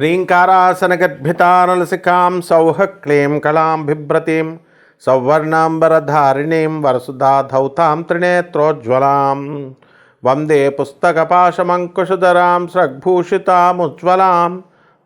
హ్రీంకారాసనగద్భితానలసికాం సౌహ క్లీం కళాం బిభ్రతీం సౌవర్ణాంబరధారిణీం వరసుధాధౌతాం త్రినేత్రోజ్వలాం వందే పుస్తకపాశమంకుశధరాం స్రగ్భూషితాముజ్వలాం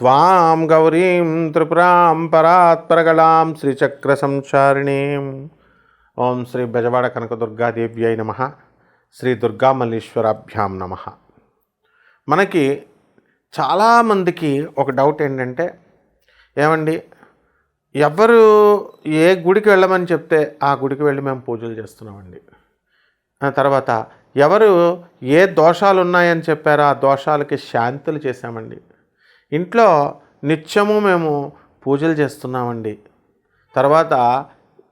త్వాం గౌరీం త్రిపురాం పరాత్పరగళాం శ్రీచక్రసంచారిణీం. ఓం శ్రీ బెజవాడ కనకదుర్గాదేవ్యై నమః. శ్రీ దుర్గామల్లీశ్వరాభ్యాం నమః. మనకి చాలామందికి ఒక డౌట్ ఏంటంటే, ఏమండి ఎవరు ఏ గుడికి వెళ్ళమని చెప్తే ఆ గుడికి వెళ్ళి మేము పూజలు చేస్తున్నామండి. తర్వాత ఎవరు ఏ దోషాలు ఉన్నాయని చెప్పారో ఆ దోషాలకి శాంతులు చేశామండి. ఇంట్లో నిత్యము మేము పూజలు చేస్తున్నామండి. తర్వాత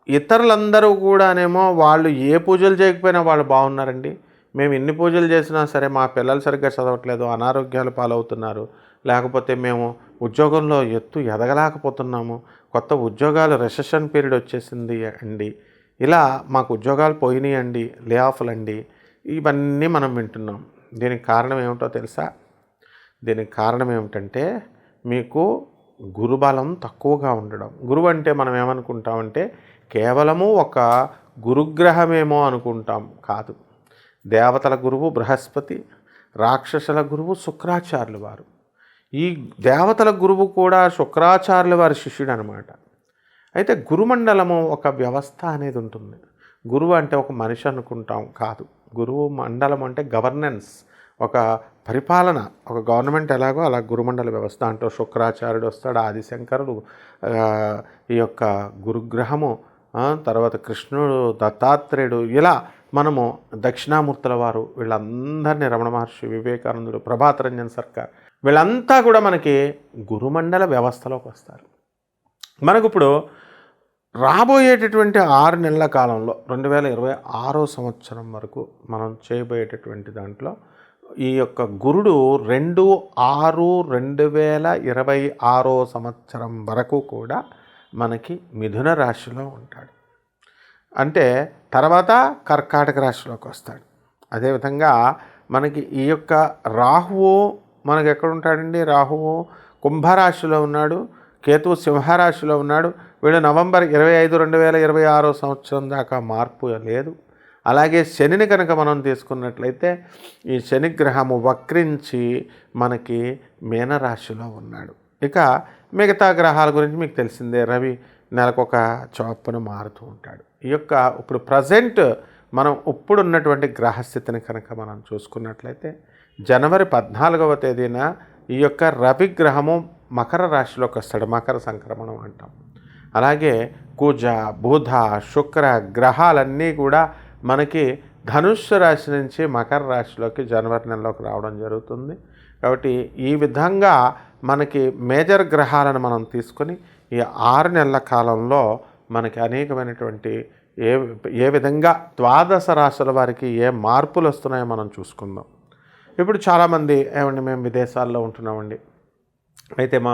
ఇతరులందరూ కూడానేమో వాళ్ళు ఏ పూజలు చేయకపోయినా వాళ్ళు బాగున్నారండి. మేము ఎన్ని పూజలు చేసినా సరే మా పిల్లలు సరిగ్గా చదవట్లేదు, అనారోగ్యాలు పాలవుతున్నారు, లేకపోతే మేము ఉద్యోగంలో ఎదగలేకపోతున్నాము, కొత్త ఉద్యోగాలు రెసెషన్ పీరియడ్ వచ్చేసింది అండి, ఇలా మాకు ఉద్యోగాలు పోయినాయండి, లే ఆఫ్లు అండి, ఇవన్నీ మనం వింటున్నాం. దీనికి కారణం ఏమిటో తెలుసా? దీనికి కారణం ఏమిటంటే మీకు గురుబలం తక్కువగా ఉండడం. గురువు అంటే మనం ఏమనుకుంటామంటే కేవలము ఒక గురుగ్రహమేమో అనుకుంటాం. కాదు. దేవతల గురువు బృహస్పతి, రాక్షసుల గురువు శుక్రాచార్యులు వారు. ఈ దేవతల గురువు కూడా శుక్రాచార్యుల వారి శిష్యుడు అనమాట. అయితే గురుమండలము ఒక వ్యవస్థ అనేది ఉంటుంది. గురువు అంటే ఒక మనిషి అనుకుంటాం. కాదు. గురువు మండలం అంటే గవర్నెన్స్, ఒక పరిపాలన. ఒక గవర్నమెంట్ ఎలాగో అలా గురుమండల వ్యవస్థ. అంటూ శుక్రాచార్యుడు వస్తాడు, ఆదిశంకరుడు, ఈ యొక్క గురుగ్రహము, తర్వాత కృష్ణుడు, దత్తాత్రేయుడు, ఇలా మనము దక్షిణామూర్తుల వారు, వీళ్ళందరినీ రమణ మహర్షి, వివేకానందుడు, ప్రభాత్ రంజన్ సర్కార్, వీళ్ళంతా కూడా మనకి గురుమండల వ్యవస్థలోకి వస్తారు. మనకు ఇప్పుడు రాబోయేటటువంటి 6 నెలల కాలంలో 2026 సంవత్సరం వరకు మనం చేయబోయేటటువంటి దాంట్లో ఈ యొక్క గురుడు 2/6/2026 సంవత్సరం వరకు కూడా మనకి మిథున రాశిలో ఉంటాడు. అంటే తర్వాత కర్కాటక రాశిలోకి వస్తాడు. అదేవిధంగా మనకి ఈ యొక్క రాహువు మనకి ఎక్కడ ఉంటాడండి? రాహువు కుంభరాశిలో ఉన్నాడు, కేతువు సింహరాశిలో ఉన్నాడు. వీడు నవంబర్ 25, 2026 సంవత్సరం దాకా మార్పు లేదు. అలాగే శనిని కనుక మనం తీసుకున్నట్లయితే ఈ శనిగ్రహము వక్రించి మనకి మీనరాశిలో ఉన్నాడు. ఇక మిగతా గ్రహాల గురించి మీకు తెలిసిందే. రవి నెలకొక చొప్పున మారుతూ ఉంటాడు. ఈ యొక్క ఇప్పుడు ప్రజెంట్ మనం ఇప్పుడున్నటువంటి గ్రహస్థితిని కనుక మనం చూసుకున్నట్లయితే జనవరి 14వ తేదీన ఈ యొక్క రవి గ్రహము మకర రాశిలోకి వస్తాడు. మకర సంక్రమణం అంటాం. అలాగే కుజ, బుధ, శుక్ర గ్రహాలన్నీ కూడా మనకి ధనుస్సు రాశి నుంచి మకర రాశిలోకి జనవరి నెలలోకి రావడం జరుగుతుంది. కాబట్టి ఈ విధంగా మనకి మేజర్ గ్రహాలను మనం తీసుకొని ఈ 6 నెలల కాలంలో మనకి అనేకమైనటువంటి ఏ విధంగా ద్వాదశ రాశుల వారికి ఏ మార్పులు వస్తున్నాయో మనం చూసుకుందాం. ఇప్పుడు చాలామంది ఏమండి మేము విదేశాల్లో ఉంటున్నామండి, అయితే మా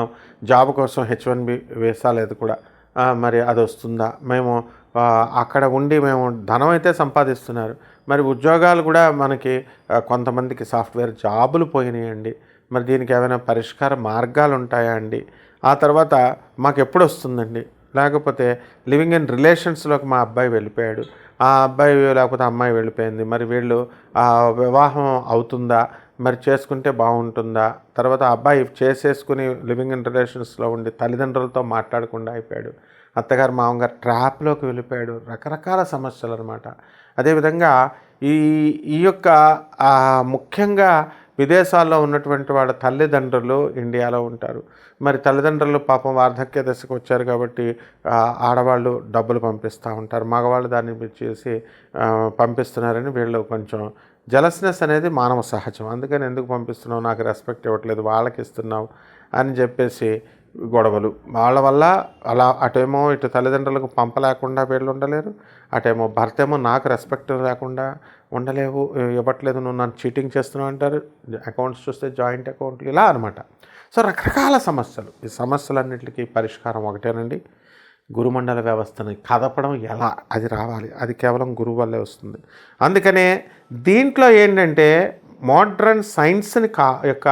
జాబ్ కోసం H1B వీసా లేదు కూడా, మరి అది వస్తుందా? మేము అక్కడ ఉండి మేము ధనం అయితే సంపాదిస్తున్నారు, మరి ఉద్యోగాలు కూడా మనకి కొంతమందికి సాఫ్ట్వేర్ జాబులు పోయినాయండి, మరి దీనికి ఏమైనా పరిష్కార మార్గాలు ఉంటాయా అండి? ఆ తర్వాత మాకు ఎప్పుడు వస్తుందండి? లేకపోతే లివింగ్ ఇన్ రిలేషన్స్లోకి మా అబ్బాయి వెళ్ళిపోయాడు, ఆ అబ్బాయి లేకపోతే అమ్మాయి వెళ్ళిపోయింది, మరి వీళ్ళు వివాహం అవుతుందా, మరి చేసుకుంటే బాగుంటుందా? తర్వాత అబ్బాయి చేసేసుకుని లివింగ్ ఇన్ రిలేషన్స్లో ఉండి తల్లిదండ్రులతో మాట్లాడకుండా అయిపోయాడు, అత్తగారు మామగారు ట్రాప్లోకి వెళ్ళిపోయాడు. రకరకాల సమస్యలు అనమాట. అదేవిధంగా ఈ యొక్క ముఖ్యంగా విదేశాల్లో ఉన్నటువంటి వాళ్ళ తల్లిదండ్రులు ఇండియాలో ఉంటారు. మరి తల్లిదండ్రులు పాపం వార్ధక్య దశకు వచ్చారు కాబట్టి ఆడవాళ్ళు డబ్బులు పంపిస్తూ ఉంటారు, మగవాళ్ళు దాన్ని చేసి పంపిస్తున్నారని వీళ్ళు కొంచెం జలస్నెస్ అనేది మానవ సహజం. అందుకని ఎందుకు పంపిస్తున్నావు, నాకు రెస్పెక్ట్ ఇవ్వట్లేదు, వాళ్ళకి ఇస్తున్నావు అని చెప్పేసి గొడవలు. వాళ్ళ వల్ల అలా అటేమో ఇటు తల్లిదండ్రులకు పంపలేకుండా వీళ్ళు ఉండలేరు, అటేమో భర్త ఏమో నాకు రెస్పెక్ట్ లేకుండా ఉండలేవు, ఇవ్వట్లేదు, నువ్వు నన్ను చీటింగ్ చేస్తున్నావు అంటారు. అకౌంట్స్ చూస్తే జాయింట్ అకౌంట్లు, ఇలా అనమాట. సో రకరకాల సమస్యలు. ఈ సమస్యలన్నింటికి పరిష్కారం ఒకటేనండి, గురుమండల వ్యవస్థని కదపడం ఎలా, అది రావాలి. అది కేవలం గురువు వల్లే వస్తుంది. అందుకనే దీంట్లో ఏంటంటే మోడ్రన్ సైన్స్ని యొక్క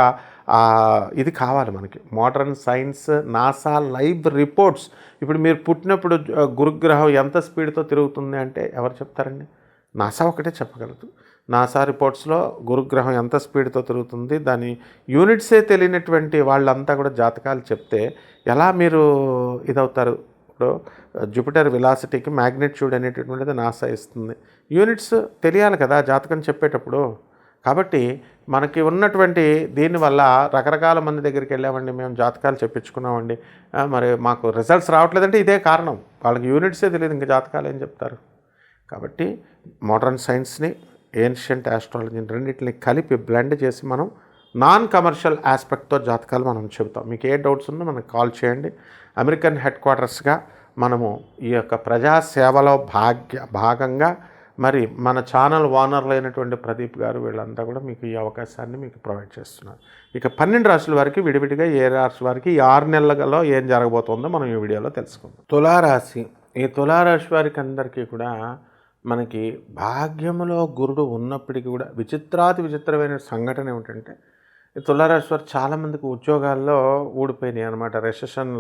ఇది కావాలి మనకి. Modern science, NASA live reports. ఇప్పుడు మీరు పుట్టినప్పుడు గురుగ్రహం ఎంత స్పీడ్తో తిరుగుతుంది అంటే ఎవరు చెప్తారండి? నాసా ఒకటే చెప్పగలదు. నాసా రిపోర్ట్స్లో గురుగ్రహం ఎంత స్పీడ్తో తిరుగుతుంది, దాని యూనిట్సే తెలియనటువంటి వాళ్ళంతా కూడా జాతకాలు చెప్తే ఎలా మీరు ఇదవుతారు? ఇప్పుడు జూపిటర్ వెలాసిటీకి మ్యాగ్నిట్యూడ్ అనేటటువంటిది నాసా ఇస్తుంది. యూనిట్స్ తెలియాలి కదా జాతకం చెప్పేటప్పుడు. కాబట్టి మనకి ఉన్నటువంటి దీనివల్ల రకరకాల మంది దగ్గరికి వెళ్ళామండి, మేము జాతకాలు చెప్పించుకున్నామండి, మరి మాకు రిజల్ట్స్ రావట్లేదంటే ఇదే కారణం. వాళ్ళకి యూనిట్సే తెలియదు, ఇంకా జాతకాలు ఏం చెప్తారు? కాబట్టి మోడర్న్ సైన్స్ని, ఏన్షియంట్ ఆస్ట్రాలజీని రెండింటిని కలిపి బ్లెండ్ చేసి మనం నాన్ కమర్షియల్ ఆస్పెక్ట్తో జాతకాలు మనం చెబుతాం. మీకు ఏ డౌట్స్ ఉన్నా మనకు కాల్ చేయండి. అమెరికన్ హెడ్ క్వార్టర్స్గా మనము ఈ యొక్క ప్రజాసేవలో భాగంగా మరి మన ఛానల్ ఓనర్లు అయినటువంటి ప్రదీప్ గారు వీళ్ళంతా కూడా మీకు ఈ అవకాశాన్ని మీకు ప్రొవైడ్ చేస్తున్నారు. ఇక 12 రాశుల వారికి విడివిడిగా ఏ రాశి వారికి ఈ 6 నెలలలో ఏం జరగబోతుందో మనం ఈ వీడియోలో తెలుసుకుందాం. తులారాశి. ఈ తులారాశి వారికి అందరికీ కూడా మనకి భాగ్యములో గురుడు ఉన్నప్పటికీ కూడా విచిత్రమైన సంఘటన ఏమిటంటే, ఈ తులారాశి వారు చాలామందికి ఉద్యోగాల్లో ఊడిపోయినాయి అనమాట. రెసెషన్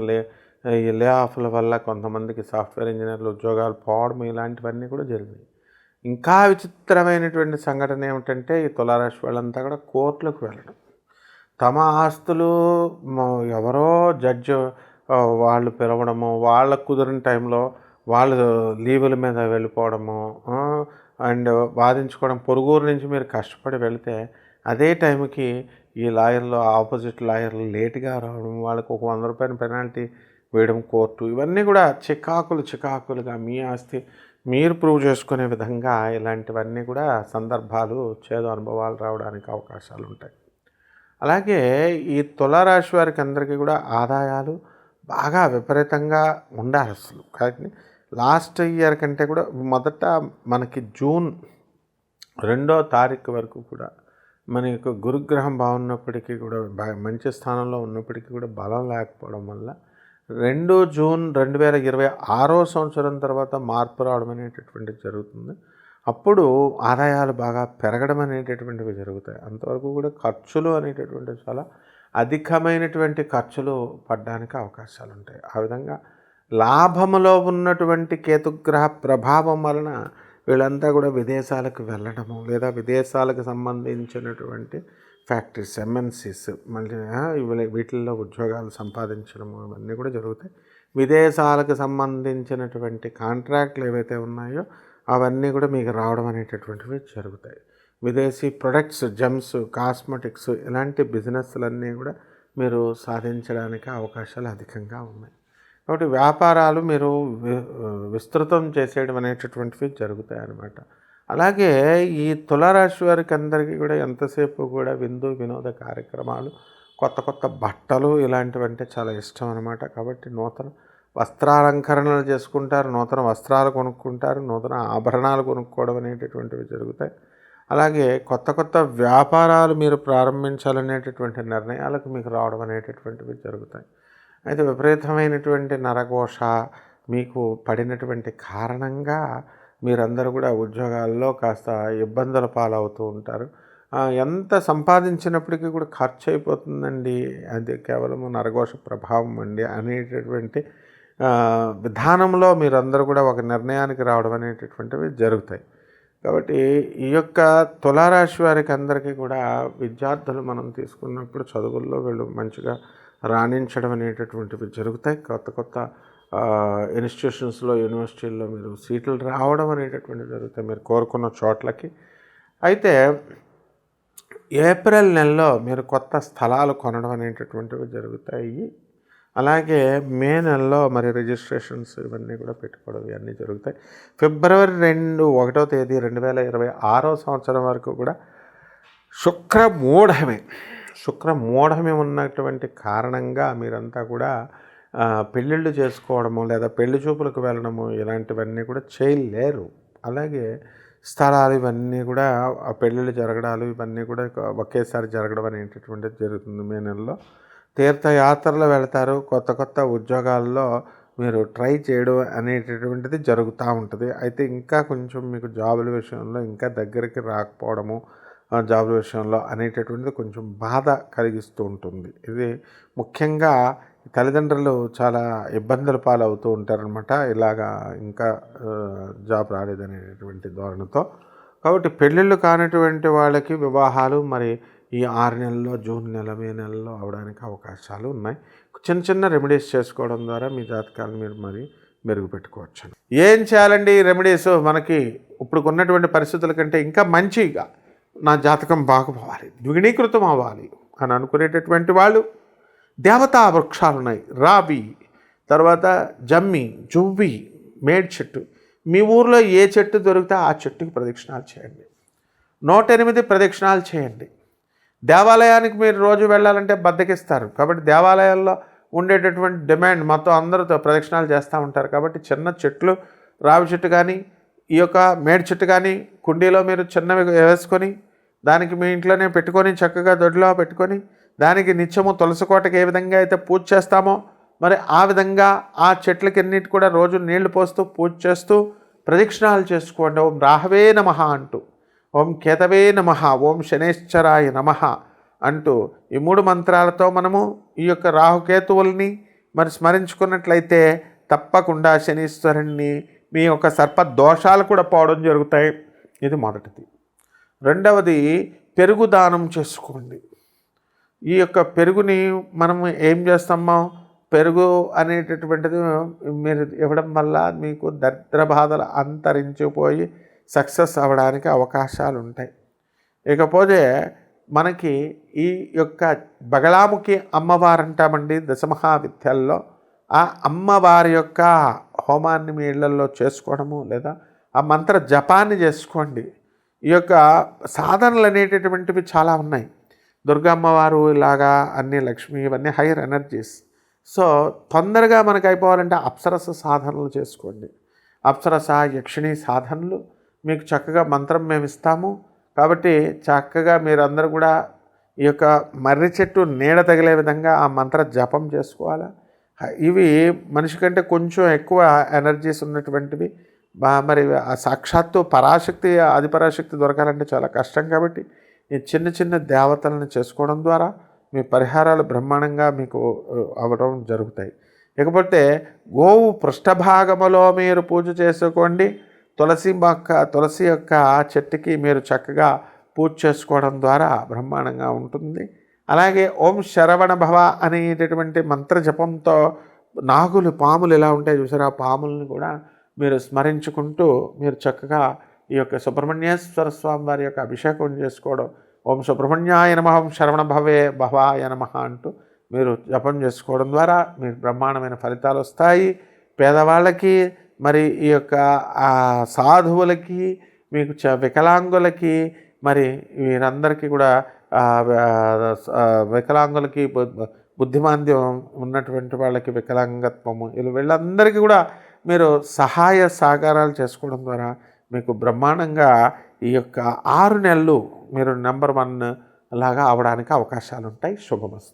ఈ లే ఆఫ్ల వల్ల కొంతమందికి సాఫ్ట్వేర్ ఇంజనీర్లు ఉద్యోగాలు పోవడం ఇలాంటివన్నీ కూడా జరిగినాయి. ఇంకా విచిత్రమైనటువంటి సంఘటన ఏమిటంటే, ఈ తులారాశి వాళ్ళంతా కూడా కోర్టులకు వెళ్ళడం, తమ ఆస్తులు ఎవరో జడ్జి వాళ్ళు పిలవడము, వాళ్ళకు కుదిరిన టైంలో వాళ్ళు లీవుల మీద వెళ్ళిపోవడము, అండ్ వాదించుకోవడం. పొరుగురు నుంచి మీరు కష్టపడి వెళితే అదే టైంకి ఈ లాయర్లు, ఆపోజిట్ లాయర్లు లేటుగా రావడం, వాళ్ళకు ఒక 100 రూపాయల పెనాల్టీ వేయడం కోర్టు, ఇవన్నీ కూడా చికాకులుగా మీ ఆస్తి మీరు ప్రూవ్ చేసుకునే విధంగా ఇలాంటివన్నీ కూడా సందర్భాలు, చేదు అనుభవాలు రావడానికి అవకాశాలు ఉంటాయి. అలాగే ఈ తులారాశి వారికి అందరికీ కూడా ఆదాయాలు బాగా విపరీతంగా ఉండాలి అసలు. కానీ లాస్ట్ ఇయర్ కంటే కూడా మొదట మనకి జూన్ 2వ తారీఖు వరకు కూడా మన యొక్క గురుగ్రహం బాగున్నప్పటికీ కూడా మంచి స్థానంలో ఉన్నప్పటికీ కూడా బలం లేకపోవడం వల్ల 2 జూన్ 2026 సంవత్సరం తర్వాత మార్పు రావడం అనేటటువంటిది జరుగుతుంది. అప్పుడు ఆదాయాలు బాగా పెరగడం అనేటటువంటివి జరుగుతాయి. అంతవరకు కూడా ఖర్చులు అనేటటువంటివి చాలా అధికమైనటువంటి ఖర్చులు పడడానికి అవకాశాలు ఉంటాయి. ఆ విధంగా లాభములో ఉన్నటువంటి కేతుగ్రహ ప్రభావం వలన వీళ్ళంతా కూడా విదేశాలకు వెళ్ళడము, లేదా విదేశాలకు సంబంధించినటువంటి ఫ్యాక్టరీస్, ఎంఎన్సీస్, మళ్ళీ వీటిల్లో ఉద్యోగాలు సంపాదించడము ఇవన్నీ కూడా జరుగుతాయి. విదేశాలకు సంబంధించినటువంటి కాంట్రాక్ట్లు ఏవైతే ఉన్నాయో అవన్నీ కూడా మీకు రావడం అనేటటువంటివి జరుగుతాయి. విదేశీ ప్రొడక్ట్స్, జెమ్స్, కాస్మెటిక్స్ ఇలాంటి బిజినెస్లన్నీ కూడా మీరు సాధించడానికి అవకాశాలు అధికంగా ఉన్నాయి. కాబట్టి వ్యాపారాలు మీరు విస్తృతం చేసేయడం అనేటటువంటివి జరుగుతాయి అన్నమాట. అలాగే ఈ తులారాశి వారికి అందరికీ కూడా ఎంతసేపు కూడా వినోద కార్యక్రమాలు, కొత్త బట్టలు ఇలాంటివంటే చాలా ఇష్టం అన్నమాట. కాబట్టి నూతన వస్త్రాలంకరణలు చేసుకుంటారు, నూతన వస్త్రాలు కొనుక్కుంటారు, నూతన ఆభరణాలు కొనుక్కోవడం అనేటటువంటివి జరుగుతాయి. అలాగే కొత్త వ్యాపారాలు మీరు ప్రారంభించాలనేటటువంటి నిర్ణయాలకు మీకు రావడం అనేటటువంటివి జరుగుతాయి. అయితే విపరీతమైనటువంటి నరఘోష మీకు పడినటువంటి కారణంగా మీరందరూ కూడా ఉద్యోగాల్లో కాస్త ఇబ్బందుల పాలవుతూ ఉంటారు. ఎంత సంపాదించినప్పటికీ కూడా ఖర్చు అయిపోతుందండి, అది కేవలము నరఘోష ప్రభావం అండి అనేటటువంటి విధానంలో మీరందరూ కూడా ఒక నిర్ణయానికి రావడం అనేటటువంటివి జరుగుతాయి. కాబట్టి ఈ యొక్క తులారాశి వారికి అందరికీ కూడా విద్యార్థులు మనం తీసుకున్నప్పుడు చదువుల్లో వీళ్ళు మంచిగా రాణించడం అనేటటువంటివి జరుగుతాయి. కొత్త ఇన్స్టిట్యూషన్స్లో, యూనివర్సిటీల్లో మీరు సీట్లు రావడం అనేటటువంటివి జరుగుతాయి మీరు కోరుకున్న చోట్లకి. అయితే ఏప్రిల్ నెలలో మీరు కొత్త స్థలాలు కొనడం అనేటటువంటివి జరుగుతాయి. అలాగే మే నెలలో మరి రిజిస్ట్రేషన్స్ ఇవన్నీ కూడా పెట్టుకోవడం ఇవన్నీ జరుగుతాయి. ఫిబ్రవరి 1వ తేదీ 2026 సంవత్సరం వరకు కూడా శుక్రమూఢమి ఉన్నటువంటి కారణంగా మీరంతా కూడా పెళ్ళిళ్ళు చేసుకోవడము, లేదా పెళ్లి చూపులకు వెళ్ళడము ఇలాంటివన్నీ కూడా చేయలేరు. అలాగే స్థలాలు ఇవన్నీ కూడా పెళ్ళిళ్ళు జరగడాలు ఇవన్నీ కూడా ఒకేసారి జరగడం అనేటటువంటిది జరుగుతుంది. మే నెలలో తీర్థయాత్రలు వెళతారు, కొత్త ఉద్యోగాల్లో మీరు ట్రై చేయడం అనేటటువంటిది జరుగుతూ ఉంటుంది. అయితే ఇంకా కొంచెం మీకు జాబుల విషయంలో ఇంకా దగ్గరికి రాకపోవడము, జాబ్ విషయంలో అనేటటువంటిది కొంచెం బాధ కలిగిస్తూ ఉంటుంది. ఇది ముఖ్యంగా తల్లిదండ్రులు చాలా ఇబ్బందుల పాలవుతూ ఉంటారనమాట, ఇలాగా ఇంకా జాబ్ రాలేదనేటటువంటి ధోరణితో. కాబట్టి పెళ్ళిళ్ళు కానటువంటి వాళ్ళకి వివాహాలు మరి ఈ 6 నెలల్లో, జూన్ నెల, మే నెలలో అవడానికి అవకాశాలు ఉన్నాయి. చిన్న చిన్న రెమెడీస్ చేసుకోవడం ద్వారా మీ జాతకాలను మీరు మరి మెరుగుపెట్టుకోవచ్చు. ఏం చేయాలండి రెమెడీస్? మనకి ఇప్పుడు ఉన్నటువంటి పరిస్థితుల కంటే ఇంకా మంచిగా నా జాతకం బాగుపోవాలి, ద్విగుణీకృతం అవ్వాలి అని అనుకునేటటువంటి వాళ్ళు దేవతా వృక్షాలు ఉన్నాయి. రావి, తర్వాత జమ్మి, జువ్వి, మేడ్ చెట్టు. మీ ఊర్లో ఏ చెట్టు దొరికితే ఆ చెట్టుకి ప్రదక్షిణాలు చేయండి. 108 ప్రదక్షిణాలు చేయండి. దేవాలయానికి మీరు రోజు వెళ్ళాలంటే బద్దకిస్తారు, కాబట్టి దేవాలయాల్లో ఉండేటటువంటి డిమాండ్ మొత్తం అందరితో ప్రదక్షిణాలు చేస్తూ ఉంటారు. కాబట్టి చిన్న చెట్లు, రావి చెట్టు కానీ, ఈ యొక్క మేడి చెట్టు కానీ కుండీలో మీరు చిన్నవి వేసుకొని దానికి మీ ఇంట్లోనే పెట్టుకొని చక్కగా దొడ్లో పెట్టుకొని దానికి నిత్యము తులసి కోటకి ఏ విధంగా అయితే పూజ చేస్తామో మరి ఆ విధంగా ఆ చెట్లకి అన్నిటి కూడా రోజు నీళ్లు పోస్తూ పూజ చేస్తూ ప్రదక్షిణాలు చేసుకోండి. ఓం రాహవే నమః అంటూ, ఓం కేతవే నమః, ఓం శనేశ్వరాయ నమః అంటూ ఈ 3 మంత్రాలతో మనము ఈ యొక్క రాహుకేతువుల్ని మరి స్మరించుకున్నట్లయితే తప్పకుండా శనీశ్వరుణ్ణి మీ యొక్క సర్ప దోషాలు కూడా పోవడం జరుగుతాయి. ఇది మొదటిది. రెండవది, పెరుగు దానం చేసుకోండి. ఈ యొక్క పెరుగుని మనము ఏం చేస్తామో, పెరుగు అనేటటువంటిది మీరు ఇవ్వడం వల్ల మీకు దరిద్ర బాధలు అంతరించిపోయి సక్సెస్ అవ్వడానికి అవకాశాలు ఉంటాయి. ఇకపోతే మనకి ఈ యొక్క బగళాముఖి అమ్మవారు అంటామండి దశమహావిద్యల్లో. ఆ అమ్మవారి యొక్క హోమాన్ని మీ ఇళ్లలో చేసుకోవడము లేదా ఆ మంత్ర జపాన్ని చేసుకోండి. ఈ యొక్క సాధనలు అనేటటువంటివి చాలా ఉన్నాయి. దుర్గమ్మవారు ఇలాగా అన్ని, లక్ష్మి, ఇవన్నీ హైయర్ ఎనర్జీస్. సో తొందరగా మనకు అయిపోవాలంటే అప్సరస సాధనలు చేసుకోండి. అప్సరస, యక్షిణి సాధనలు మీకు చక్కగా మంత్రం మేము ఇస్తాము. కాబట్టి చక్కగా మీరందరూ కూడా ఈ యొక్క మర్రి చెట్టు నీడ తగిలే విధంగా ఆ మంత్ర జపం చేసుకోవాలి. ఇవి మనిషి కంటే కొంచెం ఎక్కువ ఎనర్జీస్ ఉన్నటువంటివి. మరి ఆ సాక్షాత్తు పరాశక్తి, ఆదిపరాశక్తి దొరకాలంటే చాలా కష్టం. కాబట్టి ఈ చిన్న చిన్న దేవతలను చేసుకోవడం ద్వారా మీ పరిహారాలు బ్రహ్మాండంగా మీకు అవ్వడం జరుగుతాయి. ఇకపోతే గోవు పృష్ఠభాగములో మీరు పూజ చేసుకోండి. తులసి యొక్క చెట్టుకి మీరు చక్కగా పూజ చేసుకోవడం ద్వారా బ్రహ్మాండంగా ఉంటుంది. అలాగే ఓం శరవణ భవ అనేటటువంటి మంత్ర జపంతో నాగులు, పాములు ఎలా ఉంటాయి చూసారా, ఆ పాములను కూడా మీరు స్మరించుకుంటూ మీరు చక్కగా ఈ యొక్క సుబ్రహ్మణ్యేశ్వర స్వామి వారి యొక్క అభిషేకం చేసుకోవడం, ఓం సుబ్రహ్మణ్యాయ నమః, ఓం శరవణ భవాయ నమః అంటూ మీరు జపం చేసుకోవడం ద్వారా మీరు బ్రహ్మాండమైన ఫలితాలు వస్తాయి. పేదవాళ్ళకి, మరి ఈ యొక్క సాధువులకి, మీకు వికలాంగులకి, మరి వీరందరికీ కూడా వికలాంగులకి, బుద్ధిమాంద్యం ఉన్నటువంటి వాళ్ళకి వికలాంగత్వము, వీళ్ళందరికీ కూడా మీరు సహాయ సహకారాలు చేసుకోవడం ద్వారా మీకు బ్రహ్మాండంగా ఈ యొక్క 6 నెలలు మీరు నెంబర్ 1 లాగా అవడానికి అవకాశాలు ఉంటాయి. శుభమస్తు.